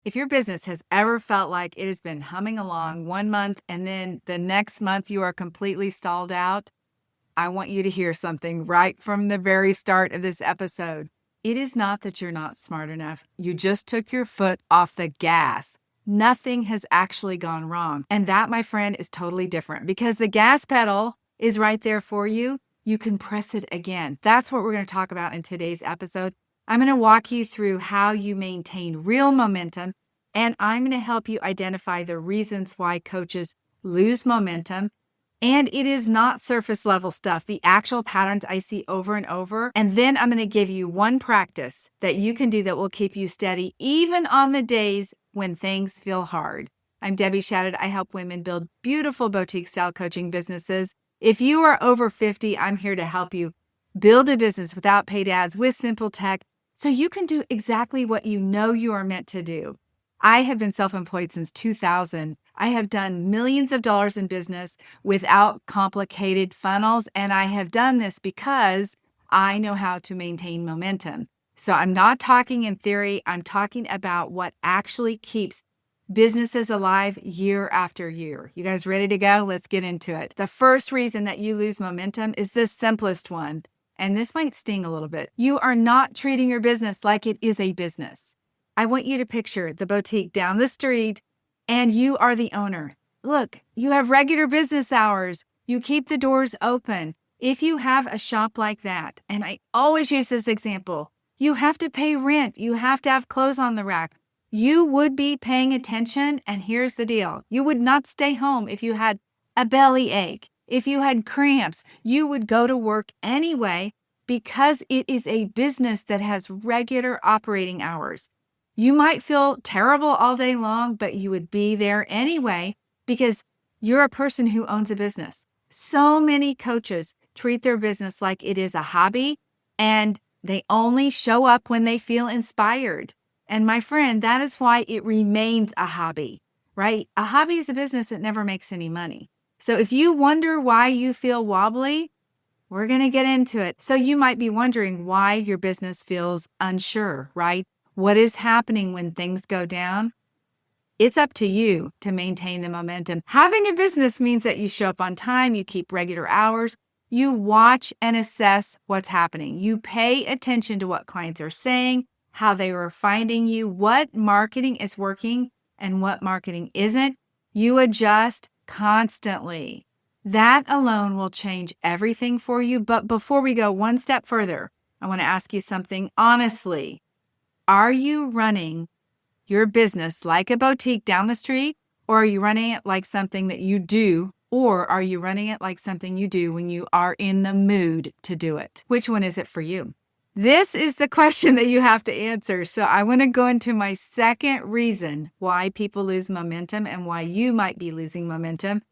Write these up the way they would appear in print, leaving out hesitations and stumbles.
If your business has ever felt like it has been humming along one month and then the next month you are completely stalled out, I want you to hear something right from the very start of this episode. It is not that you're not smart enough. You just took your foot off the gas. Nothing has actually gone wrong. And that, my friend, is totally different because the gas pedal is right there for you. You can press it again. That's what we're going to talk about in today's episode. I'm going to walk you through how you maintain real momentum, and I'm going to help you identify the reasons why coaches lose momentum. And it is not surface level stuff, the actual patterns I see over and over. And then I'm going to give you one practice that you can do that will keep you steady, even on the days when things feel hard. I'm Debbie Shadid. I help women build beautiful boutique style coaching businesses. If you are over 50, I'm here to help you build a business without paid ads with simple tech so you can do exactly what you know you are meant to do. I have been self-employed since 2000. I have done millions of dollars in business without complicated funnels, and I have done this because I know how to maintain momentum. So I'm not talking in theory. I'm talking about what actually keeps businesses alive year after year. You guys ready to go? Let's get into it. The first reason that you lose momentum is the simplest one, and this might sting a little bit. You are not treating your business like it is a business. I want you to picture the boutique down the street and you are the owner. Look, you have regular business hours. You keep the doors open. If you have a shop like that, and I always use this example, you have to pay rent. You have to have clothes on the rack. You would be paying attention. And here's the deal. You would not stay home if you had a belly ache. If you had cramps, you would go to work anyway because it is a business that has regular operating hours. You might feel terrible all day long, but you would be there anyway because you're a person who owns a business. So many coaches treat their business like it is a hobby and they only show up when they feel inspired. And my friend, that is why it remains a hobby, right? A hobby is a business that never makes any money. So if you wonder why you feel wobbly, we're going to get into it. So you might be wondering why your business feels unsure, right? What is happening when things go down? It's up to you to maintain the momentum. Having a business means that you show up on time, you keep regular hours, you watch and assess what's happening. You pay attention to what clients are saying, how they are finding you, what marketing is working and what marketing isn't. You adjust constantly. That alone will change everything for you. But before we go one step further, I want to ask you something honestly. Are you running your business like a boutique down the street, or are you running it like something that you do, or are you running it like something you do when you are in the mood to do it? Which one is it for you? This is the question that you have to answer. So I want to go into my second reason why people lose momentum and why you might be losing momentum.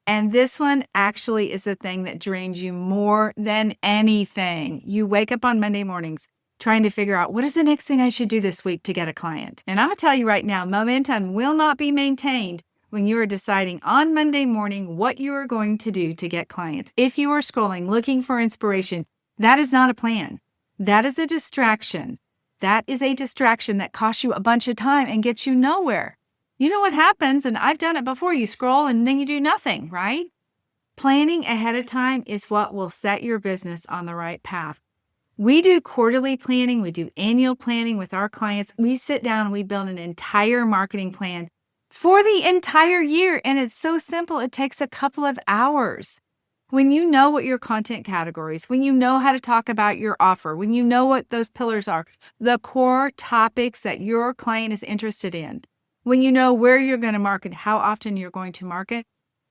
And this one actually is the thing that drains you more than anything. You wake up on Monday mornings trying to figure out what is the next thing I should do this week to get a client. And I'm going to tell you right now, momentum will not be maintained when you are deciding on Monday morning what you are going to do to get clients. If you are scrolling, looking for inspiration, that is not a plan. That is a distraction. That is a distraction that costs you a bunch of time and gets you nowhere. You know what happens, and I've done it before. You scroll and then you do nothing, right? Planning ahead of time is what will set your business on the right path. We do quarterly planning. We do annual planning with our clients. We sit down and we build an entire marketing plan for the entire year. And it's so simple. It takes a couple of hours. When you know what your content categories, when you know how to talk about your offer, when you know what those pillars are, the core topics that your client is interested in, when you know where you're going to market, how often you're going to market,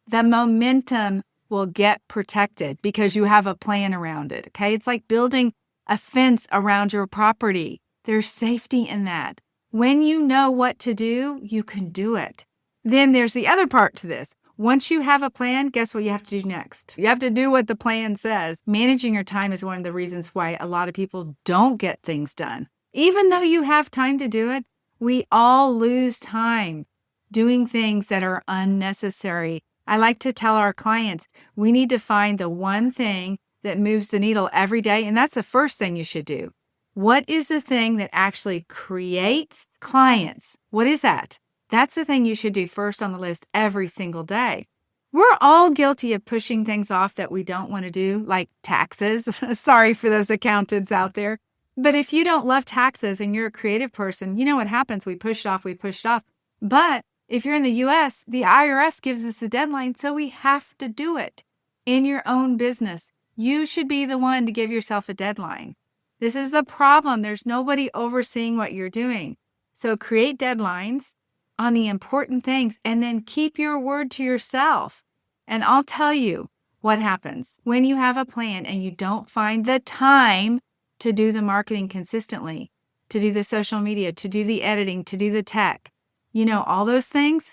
the momentum will get protected because you have a plan around it. Okay. It's like building a fence around your property. There's safety in that. When you know what to do, you can do it. Then there's the other part to this. Once you have a plan, guess what you have to do next? You have to do what the plan says. Managing your time is one of the reasons why a lot of people don't get things done. Even though you have time to do it, we all lose time doing things that are unnecessary. I like to tell our clients, we need to find the one thing that moves the needle every day, and that's the first thing you should do. What is the thing that actually creates clients? What is that? That's the thing you should do first on the list every single day. We're all guilty of pushing things off that we don't want to do, like taxes. Sorry for those accountants out there. But if you don't love taxes and you're a creative person, you know what happens? We push it off, we push it off. But if you're in the US, the IRS gives us a deadline, so we have to do it. In your own business, you should be the one to give yourself a deadline. This is the problem. There's nobody overseeing what you're doing. So create deadlines on the important things and then keep your word to yourself. And I'll tell you what happens when you have a plan and you don't find the time to do the marketing consistently, to do the social media, to do the editing, to do the tech. You know, all those things,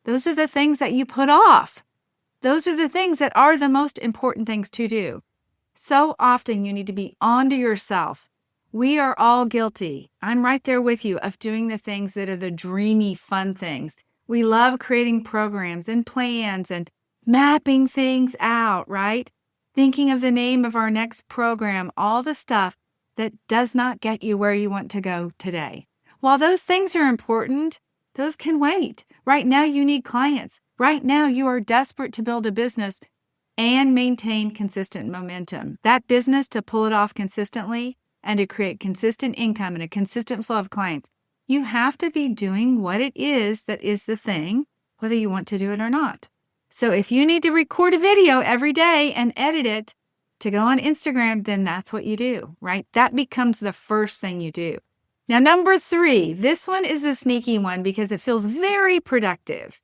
those are the things that you put off. Those are the things that are the most important things to do. So often you need to be on to yourself. We are all guilty. I'm right there with you of doing the things that are the dreamy, fun things. We love creating programs and plans and mapping things out, right? Thinking of the name of our next program, all the stuff that does not get you where you want to go today. While those things are important, those can wait. Right now you need clients. Right now you are desperate to build a business and maintain consistent momentum. That business, to pull it off consistently and to create consistent income and a consistent flow of clients, you have to be doing what it is that is the thing, whether you want to do it or not. So if you need to record a video every day and edit it to go on Instagram, then that's what you do, right? That becomes the first thing you do. Now, number 3, this one is a sneaky one because it feels very productive.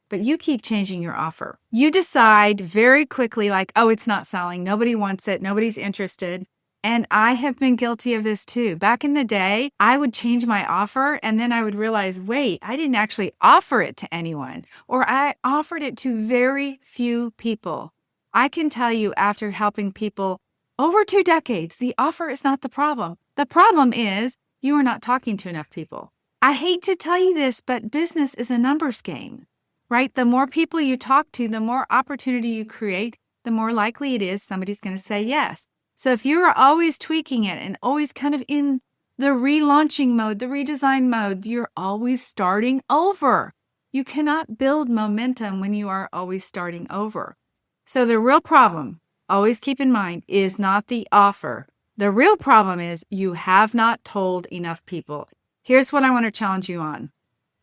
But you keep changing your offer. You decide very quickly, like, oh, it's not selling. Nobody wants it. Nobody's interested. And I have been guilty of this too. Back in the day, I would change my offer and then I would realize, wait, I didn't actually offer it to anyone, or I offered it to very few people. I can tell you, after helping people over 2 decades, the offer is not the problem. The problem is you are not talking to enough people. I hate to tell you this, but business is a numbers game. Right? The more people you talk to, the more opportunity you create, the more likely it is somebody's going to say yes. So if you're always tweaking it and always kind of in the relaunching mode, the redesign mode, you're always starting over. You cannot build momentum when you are always starting over. So the real problem, always keep in mind, is not the offer. The real problem is you have not told enough people. Here's what I want to challenge you on.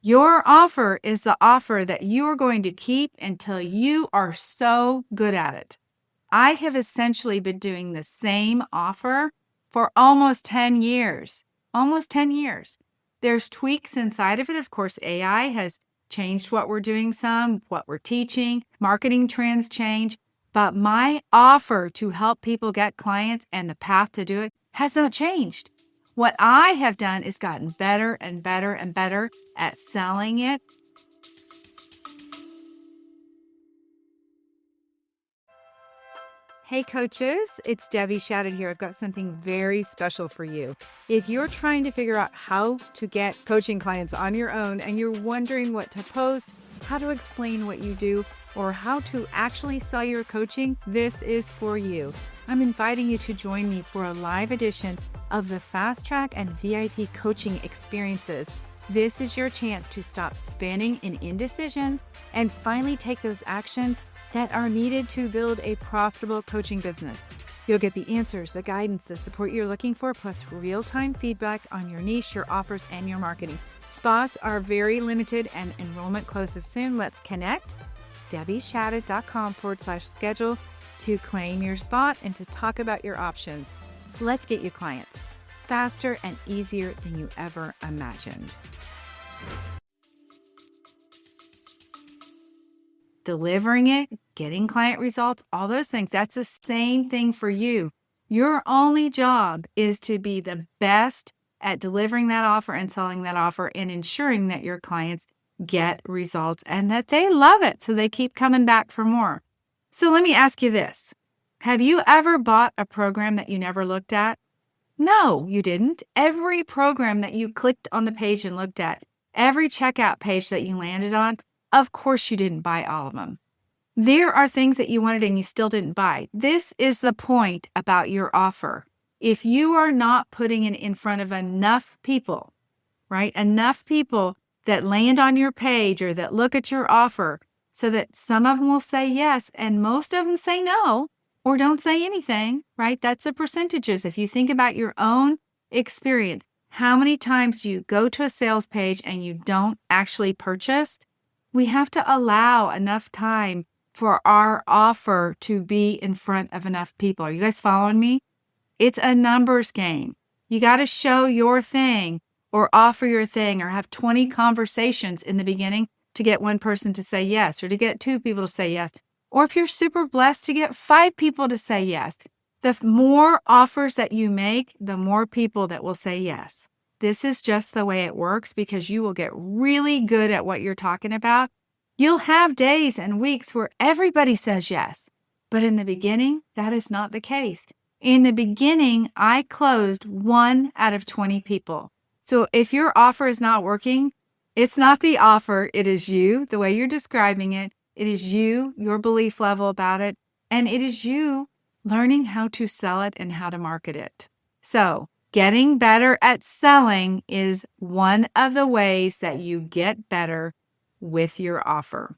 Your offer is the offer that you are going to keep until you are so good at it. I have essentially been doing the same offer for almost 10 years. Almost 10 years. There's tweaks inside of it. Of course, AI has changed what we're doing some, what we're teaching. Marketing trends change. But my offer to help people get clients and the path to do it has not changed. What I have done is gotten better and better and better at selling it. Hey coaches, it's Debbie Shadid here. I've got something very special for you. If you're trying to figure out how to get coaching clients on your own and you're wondering what to post, how to explain what you do, or how to actually sell your coaching, this is for you. I'm inviting you to join me for a live edition of the Fast Track and VIP coaching experiences. This is your chance to stop spinning in indecision and finally take those actions that are needed to build a profitable coaching business. You'll get the answers, the guidance, the support you're looking for, plus real-time feedback on your niche, your offers, and your marketing. Spots are very limited and enrollment closes soon. Let's connect. DebbieShadid.com/schedule to claim your spot and to talk about your options. Let's get you clients faster and easier than you ever imagined. Delivering it, getting client results, all those things, that's the same thing for you. Your only job is to be the best at delivering that offer and selling that offer and ensuring that your clients get results and that they love it so they keep coming back for more. So let me ask you this. Have you ever bought a program that you never looked at? No, you didn't. Every program that you clicked on the page and looked at, every checkout page that you landed on, of course you didn't buy all of them. There are things that you wanted and you still didn't buy. This is the point about your offer. If you are not putting it in front of enough people, right? Enough people that land on your page or that look at your offer so that some of them will say yes and most of them say no or don't say anything, right? That's the percentages. If you think about your own experience, how many times do you go to a sales page and you don't actually purchase? We have to allow enough time for our offer to be in front of enough people. Are you guys following me? It's a numbers game. You got to show your thing or offer your thing or have 20 conversations in the beginning to get one person to say yes or to get 2 people to say yes. Or if you're super blessed to get 5 people to say yes. The more offers that you make, the more people that will say yes. This is just the way it works because you will get really good at what you're talking about. You'll have days and weeks where everybody says yes. But in the beginning, that is not the case. In the beginning, I closed 1 out of 20 people. So if your offer is not working, it's not the offer, it is you, the way you're describing it. It is you, your belief level about it, and it is you learning how to sell it and how to market it. So getting better at selling is one of the ways that you get better with your offer.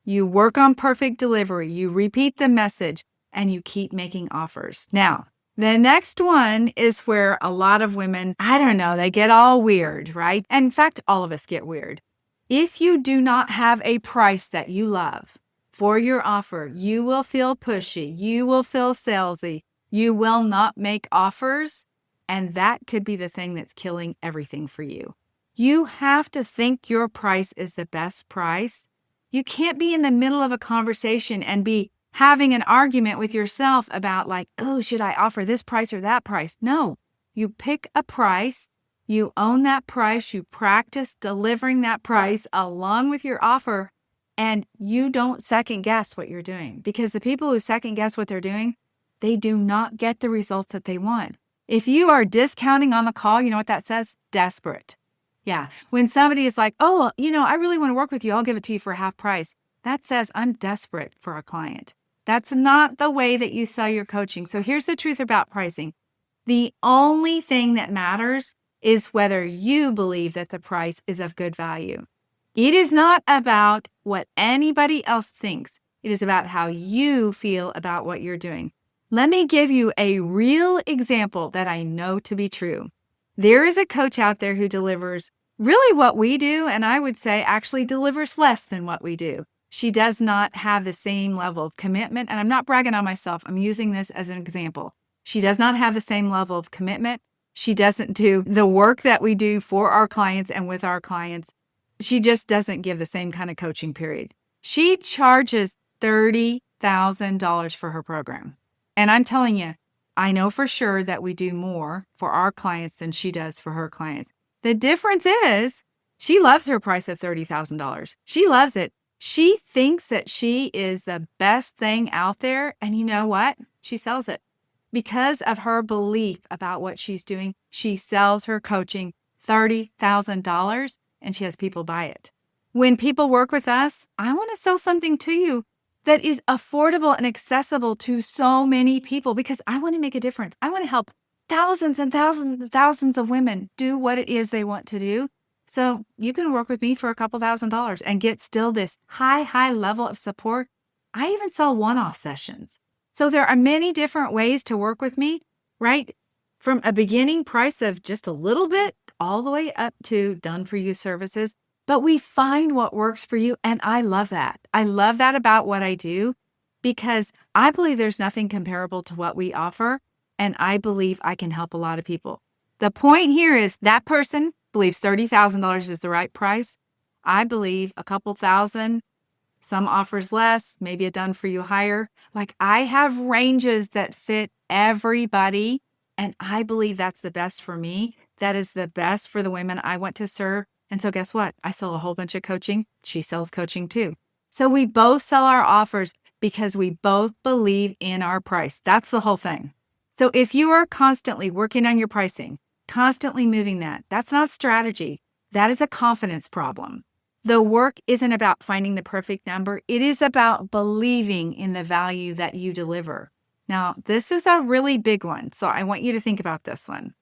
You work on perfect delivery, you repeat the message, and you keep making offers. Now, the next one is where a lot of women, I don't know, they get all weird, right? And in fact, all of us get weird. If you do not have a price that you love for your offer, you will feel pushy, you will feel salesy, you will not make offers, and that could be the thing that's killing everything for you. You have to think your price is the best price. You can't be in the middle of a conversation and be having an argument with yourself about like, oh, should I offer this price or that price? No, you pick a price, you own that price, you practice delivering that price along with your offer, and you don't second guess what you're doing because the people who second guess what they're doing, they do not get the results that they want. If you are discounting on the call, you know what that says? Desperate. Yeah. When somebody is like, oh, I really want to work with you. I'll give it to you for half price. That says I'm desperate for a client. That's not the way that you sell your coaching. So here's the truth about pricing. The only thing that matters is whether you believe that the price is of good value. It is not about what anybody else thinks. It is about how you feel about what you're doing. Let me give you a real example that I know to be true. There is a coach out there who delivers really what we do, and I would say actually delivers less than what we do. She does not have the same level of commitment, and I'm not bragging on myself. I'm using this as an example. She does not have the same level of commitment. She doesn't do the work that we do for our clients and with our clients. She just doesn't give the same kind of coaching period. She charges $30,000 for her program. And I'm telling you, I know for sure that we do more for our clients than she does for her clients. The difference is she loves her price of $30,000. She loves it. She thinks that she is the best thing out there. And you know what? She sells it. Because of her belief about what she's doing, she sells her coaching $30,000 and she has people buy it. When people work with us, I want to sell something to you that is affordable and accessible to so many people because I want to make a difference. I want to help thousands and thousands and thousands of women do what it is they want to do. So you can work with me for a couple $1,000s and get still this high level of support. I even sell one-off sessions. So there are many different ways to work with me, right? From a beginning price of just a little bit all the way up to done-for-you services. But we find what works for you, and I love that. I love that about what I do because I believe there's nothing comparable to what we offer, and I believe I can help a lot of people. The point here is that person believes $30,000 is the right price. I believe a couple thousand, some offers less, maybe a done-for-you higher. Like I have ranges that fit everybody, and I believe that's the best for me. That is the best for the women I want to serve. And so guess what? I sell a whole bunch of coaching. She sells coaching too. So we both sell our offers because we both believe in our price. That's the whole thing. So if you are constantly working on your pricing, constantly moving that, that's not strategy. That is a confidence problem. The work isn't about finding the perfect number. It is about believing in the value that you deliver. Now, this is a really big one, so I want you to think about this one.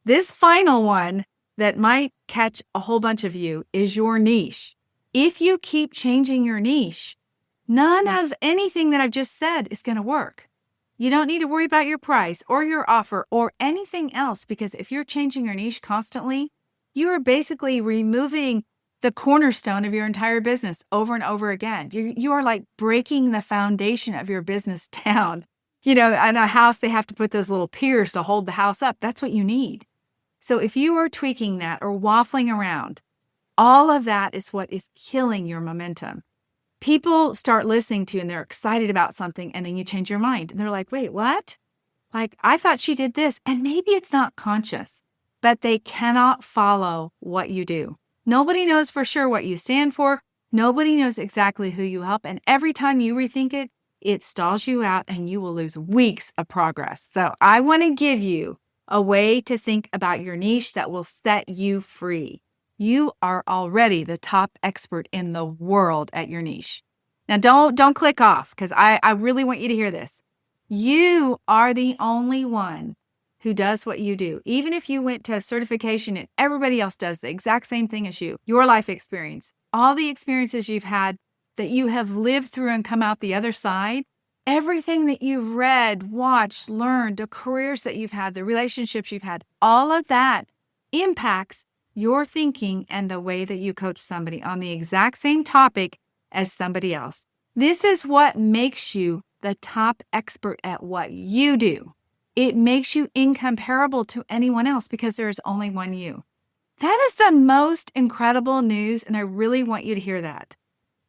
This final one that might catch a whole bunch of you is your niche. If you keep changing your niche, none of anything that I've just said is going to work. You don't need to worry about your price or your offer or anything else, because if you're changing your niche constantly, you are basically removing the cornerstone of your entire business over and over again. You are like breaking the foundation of your business down. In a house, they have to put those little piers to hold the house up. That's what you need. So if you are tweaking that or waffling around, all of that is what is killing your momentum. People start listening to you and they're excited about something, and then you change your mind. And they're like, wait, what? Like, I thought she did this. And maybe it's not conscious, but they cannot follow what you do. Nobody knows for sure what you stand for. Nobody knows exactly who you help. And every time you rethink it, it stalls you out and you will lose weeks of progress. So I want to give you a way to think about your niche that will set you free. You are already the top expert in the world at your niche. Now, don't click off, because I really want you to hear this. You are the only one who does what you do. Even if you went to a certification and everybody else does the exact same thing as you, your life experience, all the experiences you've had that you have lived through and come out the other side, everything that you've read, watched, learned, the careers that you've had, the relationships you've had, all of that impacts your thinking and the way that you coach somebody on the exact same topic as somebody else. This is what makes you the top expert at what you do. It makes you incomparable to anyone else because there is only one you. That is the most incredible news, and I really want you to hear that.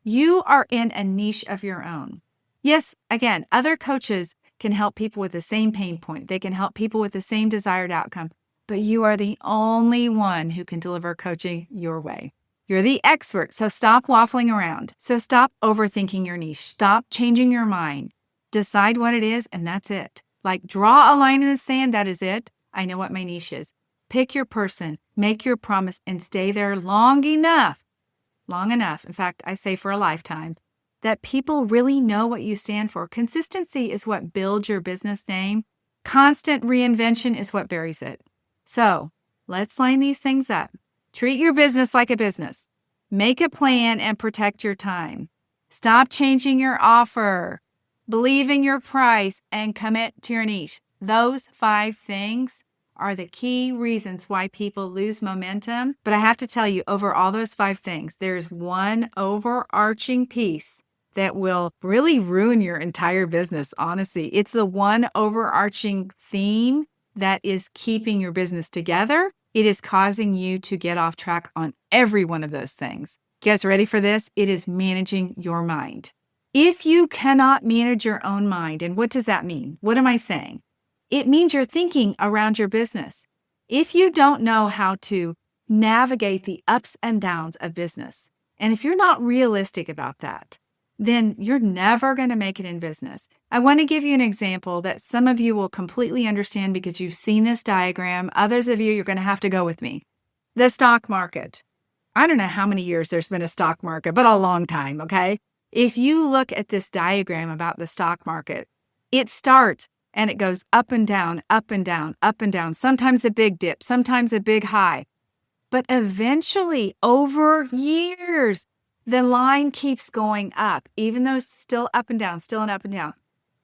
You are in a niche of your own. Yes, again, other coaches can help people with the same pain point. They can help people with the same desired outcome. But you are the only one who can deliver coaching your way. You're the expert, so stop waffling around. So stop overthinking your niche. Stop changing your mind. Decide what it is, and that's it. Like, draw a line in the sand, that is it. I know what my niche is. Pick your person, make your promise, and stay there long enough, in fact, I say for a lifetime, that people really know what you stand for. Consistency is what builds your business name. Constant reinvention is what buries it. So let's line these things up. Treat your business like a business. Make a plan and protect your time. Stop changing your offer. Believe in your price and commit to your niche. Those 5 things are the key reasons why people lose momentum. But I have to tell you, over all those 5 things, there's one overarching piece that will really ruin your entire business, honestly. It's the one overarching theme that is keeping your business together. It is causing you to get off track on every one of those things. You guys ready for this? It is managing your mind. If you cannot manage your own mind, and what does that mean? What am I saying? It means you're thinking around your business. If you don't know how to navigate the ups and downs of business, and if you're not realistic about that, then you're never going to make it in business. I want to give you an example that some of you will completely understand because you've seen this diagram. Others of you, you're going to have to go with me. The stock market. I don't know how many years there's been a stock market, but a long time, okay? If you look at this diagram about the stock market, it starts and it goes up and down, up and down, up and down, sometimes a big dip, sometimes a big high. But eventually, over years, the line keeps going up, even though it's still up and down, still and up and down.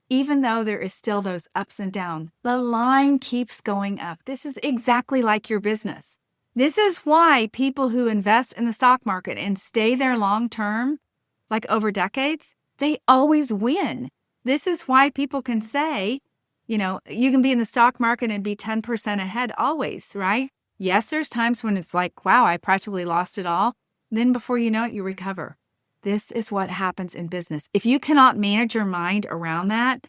Even though there is still those ups and downs, the line keeps going up. This is exactly like your business. This is why people who invest in the stock market and stay there long term, like over decades, they always win. This is why people can say, you can be in the stock market and be 10% ahead always, right? Yes, there's times when it's like, wow, I practically lost it all. Then before you know it, you recover. This is what happens in business. If you cannot manage your mind around that,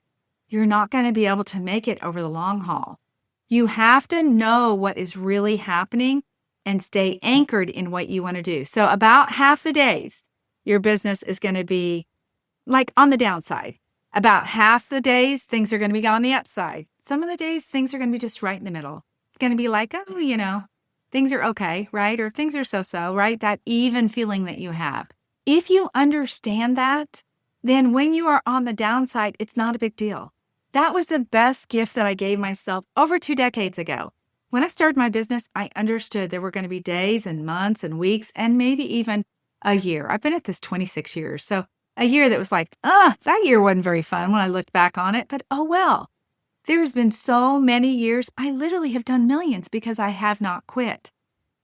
you're not going to be able to make it over the long haul. You have to know what is really happening and stay anchored in what you want to do. So about half the days, your business is going to be like on the downside. About half the days, things are going to be on the upside. Some of the days, things are going to be just right in the middle. It's going to be like, things are okay, right? Or things are so-so, right? That even feeling that you have. If you understand that, then when you are on the downside, it's not a big deal. That was the best gift that I gave myself over 2 decades ago. When I started my business, I understood there were going to be days and months and weeks and maybe even a year. I've been at this 26 years. So a year that was like, that year wasn't very fun when I looked back on it, but oh well. There's been so many years. I literally have done millions because I have not quit.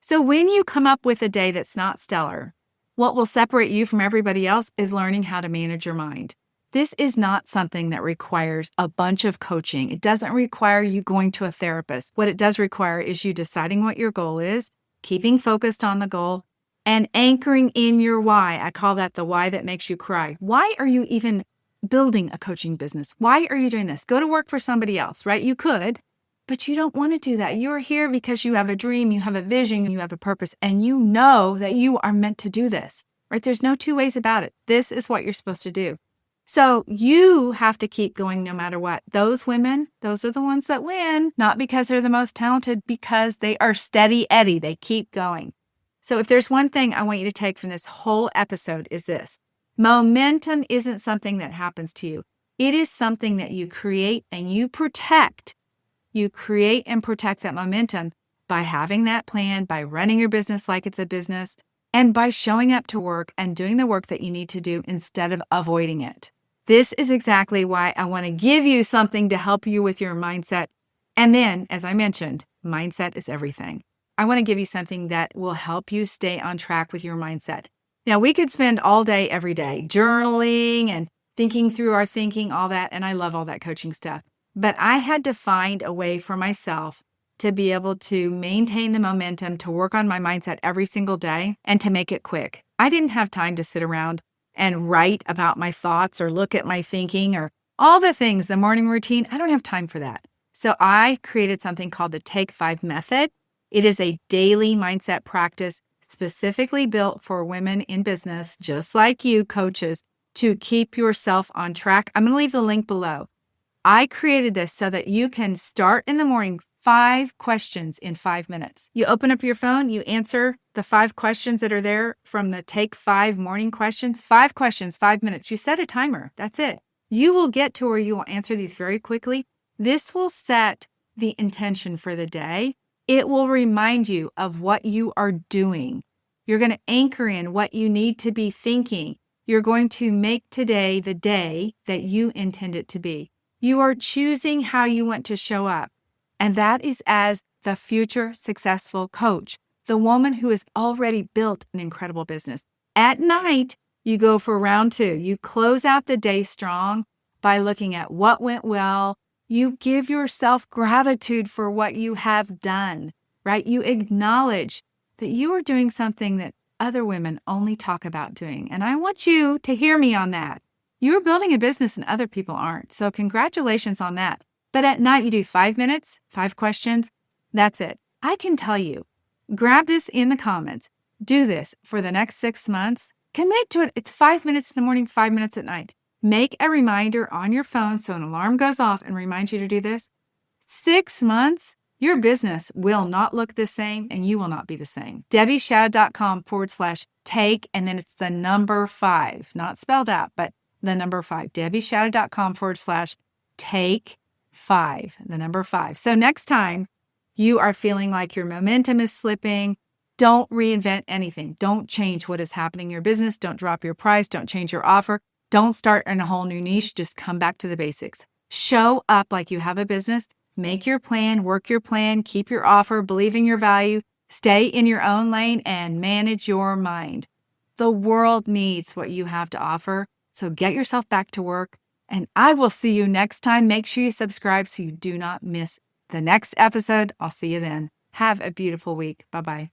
So when you come up with a day that's not stellar, what will separate you from everybody else is learning how to manage your mind. This is not something that requires a bunch of coaching. It doesn't require you going to a therapist. What it does require is you deciding what your goal is, keeping focused on the goal, and anchoring in your why. I call that the why that makes you cry. Why are you even building a coaching business? Why are you doing this? Go to work for somebody else, right? You could, but you don't want to do that. You're here because you have a dream, you have a vision, you have a purpose, and you know that you are meant to do this, right? There's no two ways about it. This is what you're supposed to do. So you have to keep going no matter what. Those women, those are the ones that win, not because they're the most talented, because they are steady Eddie. They keep going. So if there's one thing I want you to take from this whole episode is this. Momentum isn't something that happens to you. It is something that you create and you protect. You create and protect that momentum by having that plan, by running your business like it's a business, and by showing up to work and doing the work that you need to do instead of avoiding it. This is exactly why I want to give you something to help you with your mindset. And then, as I mentioned, mindset is everything. I want to give you something that will help you stay on track with your mindset. Now, we could spend all day, every day, journaling and thinking through our thinking, all that, and I love all that coaching stuff. But I had to find a way for myself to be able to maintain the momentum, to work on my mindset every single day, and to make it quick. I didn't have time to sit around and write about my thoughts or look at my thinking or all the things, the morning routine. I don't have time for that. So I created something called the Take 5 Method. It is a daily mindset practice specifically built for women in business, just like you, coaches, to keep yourself on track. I'm going to leave the link below. I created this so that you can start in the morning 5 questions in 5 minutes. You open up your phone, you answer the 5 questions that are there from the Take 5 morning questions. 5 questions, 5 minutes. You set a timer. That's it. You will get to where you will answer these very quickly. This will set the intention for the day. It will remind you of what you are doing. You're going to anchor in what you need to be thinking. You're going to make today the day that you intend it to be. You are choosing how you want to show up. And that is as the future successful coach, the woman who has already built an incredible business. At night, you go for round 2. You close out the day strong by looking at what went well. You give yourself gratitude for what you have done, right? You acknowledge that you are doing something that other women only talk about doing. And I want you to hear me on that. You're building a business and other people aren't. So congratulations on that. But at night, you do 5 minutes, 5 questions. That's it. I can tell you, grab this in the comments. Do this for the next 6 months. Commit to it. It's 5 minutes in the morning, 5 minutes at night. Make a reminder on your phone so an alarm goes off and reminds you to do this. 6 months, your business will not look the same and you will not be the same. DebbieShadid.com/take, and then it's the number 5, not spelled out, but the number 5. DebbieShadid.com/take 5, the number 5. So next time you are feeling like your momentum is slipping, don't reinvent anything. Don't change what is happening in your business. Don't drop your price. Don't change your offer. Don't start in a whole new niche. Just come back to the basics. Show up like you have a business. Make your plan, work your plan, keep your offer, believe in your value, stay in your own lane, and manage your mind. The world needs what you have to offer. So get yourself back to work. And I will see you next time. Make sure you subscribe so you do not miss the next episode. I'll see you then. Have a beautiful week. Bye-bye.